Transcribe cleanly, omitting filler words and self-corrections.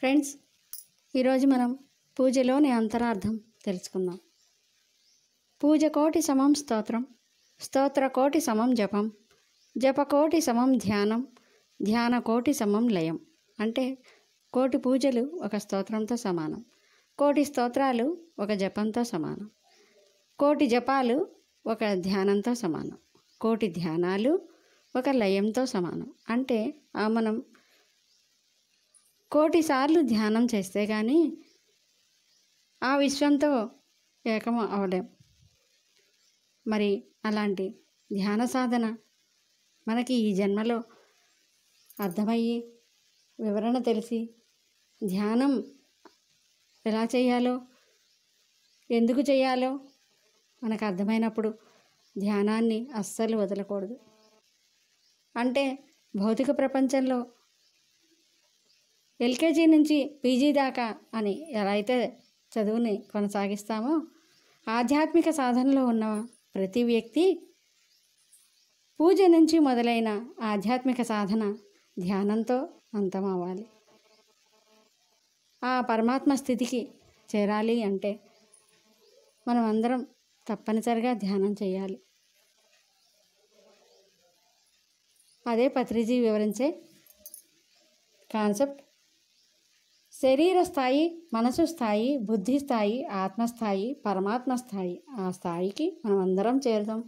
Friends, ఈరోజు మనం పూజలోని అంతరార్థం తెలుసుకుందాం. పూజ కోటి సమం స్తోత్రం, స్తోత్ర కోటి సమం జపం, జపకోటి సమం ధ్యానం, ధ్యాన కోటి సమం లయం. అంటే కోటి పూజలు ఒక స్తోత్రంతో సమానం, కోటి స్తోత్రాలు ఒక జపంతో సమానం, కోటి జపాలు ఒక ధ్యానంతో సమానం, కోటి ధ్యానాలు ఒక లయంతో సమానం. అంటే మనం కోటిసార్లు ధ్యానం చేస్తే కానీ ఆ విశ్వంతో ఏకం అవలేం. మరి అలాంటి ధ్యాన సాధన మనకి ఈ జన్మలో అర్థమయ్యి వివరణ తెలిసి ధ్యానం ఎలా చేయాలో, ఎందుకు చేయాలో మనకు అర్థమైనప్పుడు ధ్యానాన్ని అస్సలు వదలకూడదు. అంటే భౌతిక ప్రపంచంలో ఎల్కేజీ నుంచి పీజీ దాకా అని ఎలా అయితే చదువుని కొనసాగిస్తామో, ఆధ్యాత్మిక సాధనలో ఉన్న ప్రతి వ్యక్తి పూజ నుంచి మొదలైన ఆధ్యాత్మిక సాధన ధ్యానంతో అంతమవ్వాలి. ఆ పరమాత్మ స్థితికి చేరాలి అంటే మనం అందరం తప్పనిసరిగా ధ్యానం చేయాలి. అదే పత్రిజీ వివరించే కాన్సెప్ట్. శరీర స్థాయి, మనసు స్థాయి, బుద్ధి స్థాయి, ఆత్మస్థాయి, పరమాత్మ స్థాయి. ఆ స్థాయికి మనం అందరం చేరుతాం.